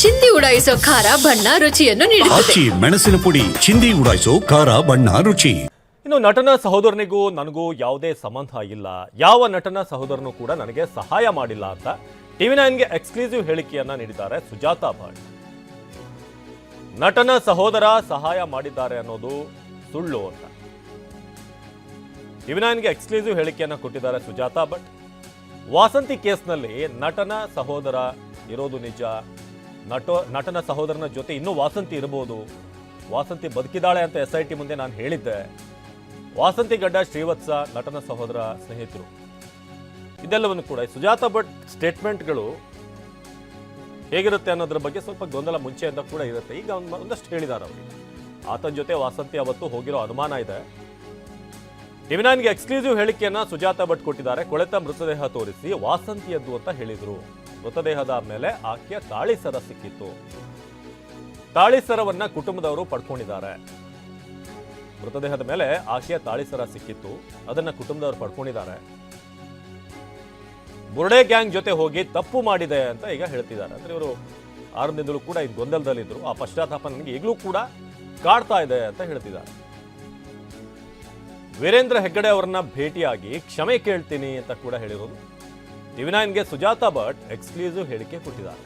ಚಿಂದಿ ಉಡಾಯಿಸೋ ಖಾರ ಬಣ್ಣ ರುಚಿಯನ್ನು ನೀಡುತ್ತದೆ. ಮೆಣಸಿನ ಪುಡಿ ಚಿಂದಿ ಉಡಾಯಿಸೋ ಖಾರ ಬಣ್ಣ ರುಚಿ. ಇನ್ನು ನಟನ ಸಹೋದರನಿಗೂ ನನಗೂ ಯಾವುದೇ ಸಂಬಂಧ ಇಲ್ಲ, ಯಾವ ನಟನ ಸಹೋದರನು ಕೂಡ ನನಗೆ ಸಹಾಯ ಮಾಡಿಲ್ಲ ಅಂತ ಟಿವಿ9ಗೆ ಎಕ್ಸ್ಕ್ಲೂಸಿವ್ ಹೇಳಿಕೆಯನ್ನ ನೀಡಿದ್ದಾರೆ ಸುಜಾತಾ ಭಟ್. ನಟನ ಸಹೋದರ ಸಹಾಯ ಮಾಡಿದ್ದಾರೆ ಅನ್ನೋದು ಸುಳ್ಳು ಅಂತ ಟಿವಿ9ಗೆ ಎಕ್ಸ್ಕ್ಲೂಸಿವ್ ಹೇಳಿಕೆಯನ್ನ ಕೊಟ್ಟಿದ್ದಾರೆ ಸುಜಾತಾ ಭಟ್. ವಾಸಂತಿ ಕೇಸ್ನಲ್ಲಿ ನಟನ ಸಹೋದರ ಇರೋದು ನಿಜ. ನಟನ ಸಹೋದರನ ಜೊತೆ ಇನ್ನೂ ವಾಸಂತಿ ಇರಬಹುದು. ವಾಸಂತಿ ಬದುಕಿದಾಳೆ ಅಂತ SIT ಮುಂದೆ ನಾನು ಹೇಳಿದ್ದೆ. ವಾಸಂತಿ ಗಡ್ಡ ಶ್ರೀವತ್ಸ ನಟನ ಸಹೋದರ ಸ್ನೇಹಿತರು. ಇದೆಲ್ಲವನ್ನು ಕೂಡ ಸುಜಾತಾ ಭಟ್ ಸ್ಟೇಟ್ಮೆಂಟ್ಗಳು ಹೇಗಿರುತ್ತೆ ಅನ್ನೋದ್ರ ಬಗ್ಗೆ ಸ್ವಲ್ಪ ಗೊಂದಲ ಮುಂಚೆಯಿಂದ ಕೂಡ ಇರುತ್ತೆ. ಈಗ ಒಂದಷ್ಟು ಹೇಳಿದ್ದಾರೆ ಅವರಿಗೆ. ಆತನ ಜೊತೆ ವಾಸಂತಿ ಅವತ್ತು ಹೋಗಿರೋ ಅನುಮಾನ ಇದೆ. ಟಿವಿ9ಗೆ ಎಕ್ಸ್ಕ್ಲೂಸಿವ್ ಹೇಳಿಕೆಯನ್ನ ಸುಜಾತಾ ಭಟ್ ಕೊಟ್ಟಿದ್ದಾರೆ. ಕೊಳೆತ ಮೃತದೇಹ ತೋರಿಸಿ ವಾಸಂತಿಯದ್ದು ಅಂತ ಹೇಳಿದ್ರು. ಮೃತದೇಹದ ಮೇಲೆ ಆಕೆಯ ತಾಳಿಸರ ಸಿಕ್ಕಿತ್ತು. ತಾಳಿಸರವನ್ನ ಕುಟುಂಬದವರು ಪಡ್ಕೊಂಡಿದ್ದಾರೆ. ಮೃತದೇಹದ ಮೇಲೆ ಆಕೆಯ ತಾಳಿಸರ ಸಿಕ್ಕಿತ್ತು, ಅದನ್ನ ಕುಟುಂಬದವರು ಪಡ್ಕೊಂಡಿದ್ದಾರೆ. ಬುರ್ಡೆ ಗ್ಯಾಂಗ್ ಜೊತೆ ಹೋಗಿ ತಪ್ಪು ಮಾಡಿದೆ ಅಂತ ಈಗ ಹೇಳ್ತಿದ್ದಾರೆ. ಅಂದ್ರೆ ಇವರು ಆರಂಭದಿಂದಲೂ ಕೂಡ ಇದು ಗೊಂದಲದಲ್ಲಿದ್ರು. ಆ ಪಶ್ಚಾತ್ತಾಪ ನನಗೆ ಈಗಲೂ ಕೂಡ ಕಾಡ್ತಾ ಇದೆ ಅಂತ ಹೇಳ್ತಿದ್ದಾರೆ. ವೀರೇಂದ್ರ ಹೆಗ್ಗಡೆ ಅವರನ್ನ ಭೇಟಿಯಾಗಿ ಕ್ಷಮೆ ಕೇಳ್ತೀನಿ ಅಂತ ಕೂಡ ಹೇಳಿರೋದು. ಟಿವಿ9ಗೆ ಸುಜಾತಾ ಭಟ್ ಎಕ್ಸ್ಕ್ಲೂಸಿವ್ ಹೇಳಿಕೆ ಕೊಟ್ಟಿದ್ದಾರೆ.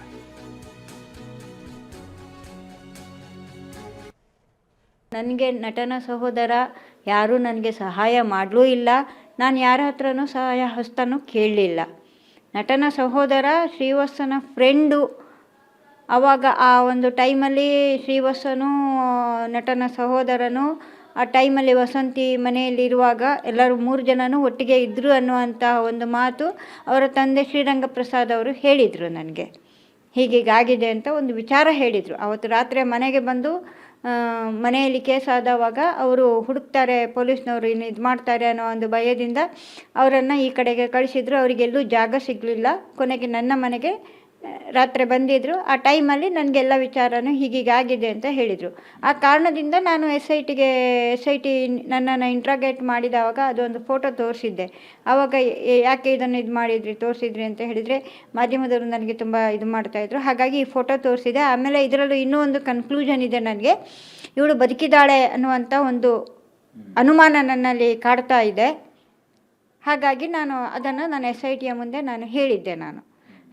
ನನಗೆ ನಟನ ಸಹೋದರ ಯಾರೂ ನನಗೆ ಸಹಾಯ ಮಾಡಲೂ ಇಲ್ಲ. ನಾನು ಯಾರ ಹತ್ರನೂ ಸಹಾಯ ಹಸ್ತನೂ ಕೇಳಲಿಲ್ಲ. ನಟನ ಸಹೋದರ ಶ್ರೀವತ್ಸನ ಫ್ರೆಂಡು. ಆವಾಗ ಆ ಒಂದು ಟೈಮಲ್ಲಿ ಶ್ರೀವತ್ಸನು ನಟನ ಸಹೋದರನು ಆ ಟೈಮಲ್ಲಿ ವಸಂತಿ ಮನೆಯಲ್ಲಿರುವಾಗ ಎಲ್ಲರೂ 3 ಜನನೂ ಒಟ್ಟಿಗೆ ಇದ್ದರು ಅನ್ನುವಂಥ ಒಂದು ಮಾತು ಅವರ ತಂದೆ ಶ್ರೀರಂಗಪ್ರಸಾದ್ ಅವರು ಹೇಳಿದರು ನನಗೆ. ಹೀಗೀಗಾಗಿದೆ ಅಂತ ಒಂದು ವಿಚಾರ ಹೇಳಿದರು. ಅವತ್ತು ರಾತ್ರಿ ಮನೆಗೆ ಬಂದು ಮನೆಯಲ್ಲಿ ಕೇಸ್ ಆದವಾಗ ಅವರು ಹುಡುಕ್ತಾರೆ, ಪೊಲೀಸ್ನವರು ಇನ್ನು ಇದು ಮಾಡ್ತಾರೆ ಅನ್ನೋ ಒಂದು ಭಯದಿಂದ ಅವರನ್ನು ಈ ಕಡೆಗೆ ಕಳಿಸಿದ್ರು. ಅವರಿಗೆಲ್ಲೂ ಜಾಗ ಸಿಗಲಿಲ್ಲ. ಕೊನೆಗೆ ನನ್ನ ಮನೆಗೆ ರಾತ್ರಿ ಬಂದಿದ್ದರು. ಆ ಟೈಮಲ್ಲಿ ನನಗೆಲ್ಲ ವಿಚಾರನೂ ಹೀಗೀಗಾಗಿದೆ ಅಂತ ಹೇಳಿದರು. ಆ ಕಾರಣದಿಂದ ನಾನು SIT ನನ್ನನ್ನು ಇಂಟ್ರಾಗೇಟ್ ಮಾಡಿದವಾಗ ಅದೊಂದು ಫೋಟೋ ತೋರಿಸಿದ್ದೆ. ಆವಾಗ ಯಾಕೆ ಇದನ್ನು ಇದು ಮಾಡಿದ್ರಿ ತೋರಿಸಿದ್ರಿ ಅಂತ ಹೇಳಿದರೆ ಮಾಧ್ಯಮದವರು ನನಗೆ ತುಂಬ ಇದು ಮಾಡ್ತಾಯಿದ್ರು. ಹಾಗಾಗಿ ಈ ಫೋಟೋ ತೋರಿಸಿದೆ. ಆಮೇಲೆ ಇದರಲ್ಲೂ ಇನ್ನೂ ಒಂದು ಕನ್ಕ್ಲೂಷನ್ ಇದೆ. ನನಗೆ ಇವಳು ಬದುಕಿದ್ದಾಳೆ ಅನ್ನುವಂಥ ಒಂದು ಅನುಮಾನ ನನ್ನಲ್ಲಿ ಕಾಡ್ತಾ ಇದೆ. ಹಾಗಾಗಿ ನಾನು SITಯ ಮುಂದೆ ನಾನು ಹೇಳಿದ್ದೆ.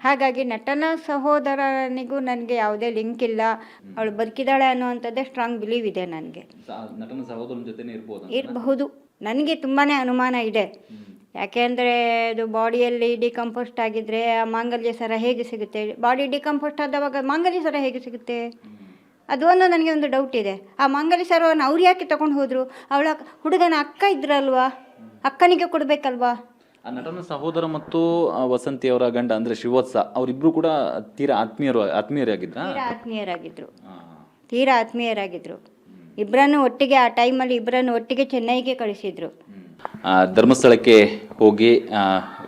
ಹಾಗಾಗಿ ನಟನ ಸಹೋದರನಿಗೂ ನನಗೆ ಯಾವುದೇ ಲಿಂಕ್ ಇಲ್ಲ. ಅವಳು ಬದುಕಿದ್ದಾಳೆ ಅನ್ನುವಂಥದ್ದೇ ಸ್ಟ್ರಾಂಗ್ ಬಿಲೀವ್ ಇದೆ ನನಗೆ. ನಟನ ಸಹೋದರನ ಜೊತೆನೇ ಇರಬಹುದು. ನನಗೆ ತುಂಬಾ ಅನುಮಾನ ಇದೆ. ಯಾಕೆಂದರೆ ಅದು ಬಾಡಿಯಲ್ಲಿ ಡಿಕಂಪೋಸ್ಟ್ ಆಗಿದ್ದರೆ ಆ ಮಾಂಗಲ್ಯ ಸರ ಹೇಗೆ ಸಿಗುತ್ತೆ? ಬಾಡಿ ಡಿಕಂಪೋಸ್ಟ್ ಆದವಾಗ ಮಾಂಗಲ್ಯ ಸರ ಹೇಗೆ ಸಿಗುತ್ತೆ? ಅದು ಒಂದು ನನಗೆ ಒಂದು ಡೌಟ್ ಇದೆ. ಆ ಮಾಂಗಲ್ಯ ಸರವನ್ನು ಅವ್ರು ಯಾಕೆ ತಗೊಂಡು ಹೋದರು? ಅವಳ ಹುಡುಗನ ಅಕ್ಕ ಇದ್ರಲ್ವಾ, ಅಕ್ಕನಿಗೆ ಕೊಡಬೇಕಲ್ವಾ? ಆ ನಟನ ಸಹೋದರ ಮತ್ತು ವಸಂತಿಯವರ ಗಂಡ ಅಂದರೆ ಶ್ರೀವತ್ಸ ಅವರಿಬ್ಬರು ಕೂಡ ತೀರಾ ಆತ್ಮೀಯರಾಗಿದ್ರು. ಇಬ್ಬರನ್ನು ಒಟ್ಟಿಗೆ ಆ ಟೈಮಲ್ಲಿ ಒಟ್ಟಿಗೆ ಚೆನ್ನೈಗೆ ಕಳಿಸಿದ್ರು. ಧರ್ಮಸ್ಥಳಕ್ಕೆ ಹೋಗಿ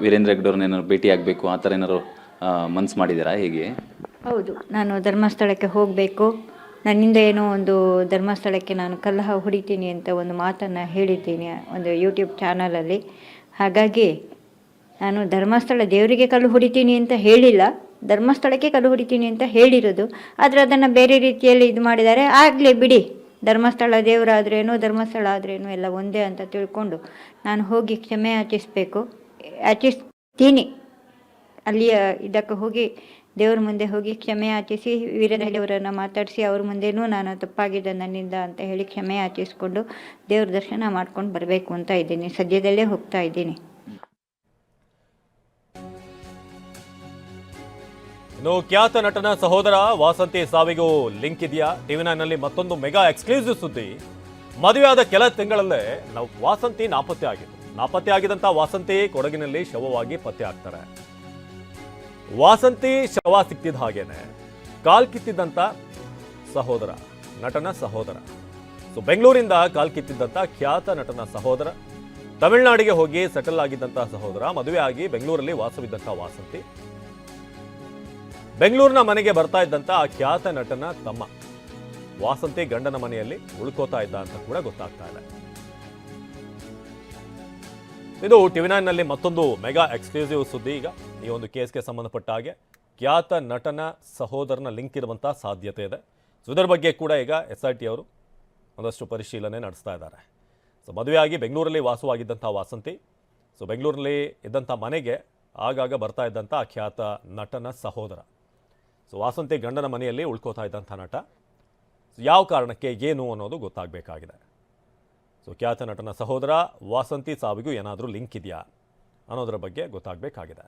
ವೀರೇಂದ್ರ ಹೆಗ್ಗಡೆಯವ್ರನ್ನ ಏನಾದ್ರು ಭೇಟಿ ಆಗಬೇಕು ಆ ಥರ ಏನಾದ್ರು ಮನಸ್ಸು ಮಾಡಿದ್ದೀರಾ? ಹೇಗೆ? ಹೌದು, ನಾನು ಧರ್ಮಸ್ಥಳಕ್ಕೆ ಹೋಗಬೇಕು. ನನ್ನಿಂದ ಏನೋ ಒಂದು ಧರ್ಮಸ್ಥಳಕ್ಕೆ ನಾನು ಕಲಹ ಹೊಡಿತೀನಿ ಅಂತ ಒಂದು ಮಾತನ್ನು ಹೇಳಿದ್ದೀನಿ ಒಂದು ಯೂಟ್ಯೂಬ್ ಚಾನಲಲ್ಲಿ. ಹಾಗಾಗಿ ನಾನು ಧರ್ಮಸ್ಥಳ ದೇವರಿಗೆ ಕಲ್ಲು ಹೊಡಿತೀನಿ ಅಂತ ಹೇಳಿಲ್ಲ, ಧರ್ಮಸ್ಥಳಕ್ಕೆ ಕಲ್ಲು ಹೊಡಿತೀನಿ ಅಂತ ಹೇಳಿರೋದು. ಆದರೆ ಅದನ್ನು ಬೇರೆ ರೀತಿಯಲ್ಲಿ ಇದು ಮಾಡಿದ್ದಾರೆ. ಆಗಲಿ ಬಿಡಿ, ಧರ್ಮಸ್ಥಳ ದೇವರಾದ್ರೇನು ಧರ್ಮಸ್ಥಳ ಆದ್ರೇನು ಎಲ್ಲ ಒಂದೇ ಅಂತ ತಿಳ್ಕೊಂಡು ನಾನು ಹೋಗಿ ಕ್ಷಮೆ ಯಾಚಿಸ್ತೀನಿ. ಅಲ್ಲಿಯ ಇದಕ್ಕೆ ಹೋಗಿ ದೇವ್ರ ಮುಂದೆ ಹೋಗಿ ಕ್ಷಮೆ ಯಾಚಿಸಿ ವೀರೇಂದ್ರ ಹೆಗ್ಗಡೆಯವರನ್ನು ಮಾತಾಡಿಸಿ ಅವ್ರ ಮುಂದೆನೂ ನಾನು ತಪ್ಪಾಗಿದೆ ನನ್ನಿಂದ ಅಂತ ಹೇಳಿ ಕ್ಷಮೆ ಯಾಚಿಸ್ಕೊಂಡು ದೇವ್ರ ದರ್ಶನ ಮಾಡ್ಕೊಂಡು ಬರಬೇಕು ಅಂತ ಇದ್ದೀನಿ. ಸದ್ಯದಲ್ಲೇ ಹೋಗ್ತಾ ಇದ್ದೀನಿ. ಇನ್ನು ಖ್ಯಾತ ನಟನ ಸಹೋದರ ವಾಸಂತಿ ಸಾವಿಗೂ ಲಿಂಕ್ ಇದೆಯಾ? ಟಿವಿ9ನಲ್ಲಿ ಮತ್ತೊಂದು ಮೆಗಾ ಎಕ್ಸ್ಕ್ಲೂಸಿವ್ ಸುದ್ದಿ. ಮದುವೆಯಾದ ಕೆಲ ತಿಂಗಳಲ್ಲೇ ವಾಸಂತಿ ನಾಪತ್ತೆ ಆಗಿದಂತ ವಾಸಂತಿ ಕೊಡಗಿನಲ್ಲಿ ಶವವಾಗಿ ಪತ್ತೆ ಆಗ್ತಾರೆ. ವಾಸಂತಿ ಶವ ಸಿಕ್ತಿದ್ದ ಹಾಗೇನೆ ಕಾಲ್ ಕಿತ್ತಿದ್ದಂತ ನಟನ ಸಹೋದರ. ಬೆಂಗಳೂರಿಂದ ಕಾಲ್ ಕಿತ್ತಿದ್ದಂತ ಖ್ಯಾತ ನಟನ ಸಹೋದರ, ತಮಿಳುನಾಡಿಗೆ ಹೋಗಿ ಸೆಟಲ್ ಆಗಿದ್ದಂತಹ ಸಹೋದರ, ಮದುವೆ ಆಗಿ ಬೆಂಗಳೂರಲ್ಲಿ ವಾಸವಿದ್ದಂತ ವಾಸಂತಿ, ಬೆಂಗಳೂರಿನ ಮನೆಗೆ ಬರ್ತಾ ಇದ್ದಂತ ಆ ಖ್ಯಾತ ನಟನ ತಮ್ಮ ವಾಸಂತಿ ಗಂಡನ ಮನೆಯಲ್ಲಿ ಉಳ್ಕೋತಾ ಇದ್ದ ಅಂತ ಕೂಡ ಗೊತ್ತಾಗ್ತಾ ಇದೆ. ಇದು ಟಿವಿ9ನಲ್ಲಿ ಮತ್ತೊಂದು ಮೆಗಾ ಎಕ್ಸ್ಕ್ಲೂಸಿವ್ ಸುದ್ದಿ. ಈಗ ಈ ಒಂದು ಕೇಸ್ಗೆ ಸಂಬಂಧಪಟ್ಟ ಹಾಗೆ ಖ್ಯಾತ ನಟನ ಸಹೋದರನ ಲಿಂಕ್ ಇರುವಂಥ ಸಾಧ್ಯತೆ ಇದೆ. ಸೊ ಇದರ ಬಗ್ಗೆ ಕೂಡ ಈಗ SIT ಅವರು ಒಂದಷ್ಟು ಪರಿಶೀಲನೆ ನಡೆಸ್ತಾ ಇದ್ದಾರೆ. ಸೊ ಮದುವೆಯಾಗಿ ಬೆಂಗಳೂರಲ್ಲಿ ವಾಸವಾಗಿದ್ದಂಥ ವಾಸಂತಿ, ಸೊ ಬೆಂಗಳೂರಲ್ಲಿ ಇದ್ದಂಥ ಮನೆಗೆ ಆಗಾಗ ಬರ್ತಾ ಇದ್ದಂಥ ಖ್ಯಾತ ನಟನ ಸಹೋದರ. ಸೊ ವಾಸಂತಿ ಗಂಡನ ಮನೆಯಲ್ಲಿ ಉಳ್ಕೋತಾ ಇದ್ದಂಥ ನಟ. ಸೊ ಯಾವ ಕಾರಣಕ್ಕೆ ಏನು ಅನ್ನೋದು ಗೊತ್ತಾಗಬೇಕಾಗಿದೆ. ಸೊ ಖ್ಯಾತ ನಟನ ಸಹೋದರ ವಾಸಂತಿ ಸಾವಿಗೂ ಏನಾದರೂ ಲಿಂಕ್ ಇದೆಯಾ ಅನ್ನೋದರ ಬಗ್ಗೆ ಗೊತ್ತಾಗಬೇಕಾಗಿದೆ.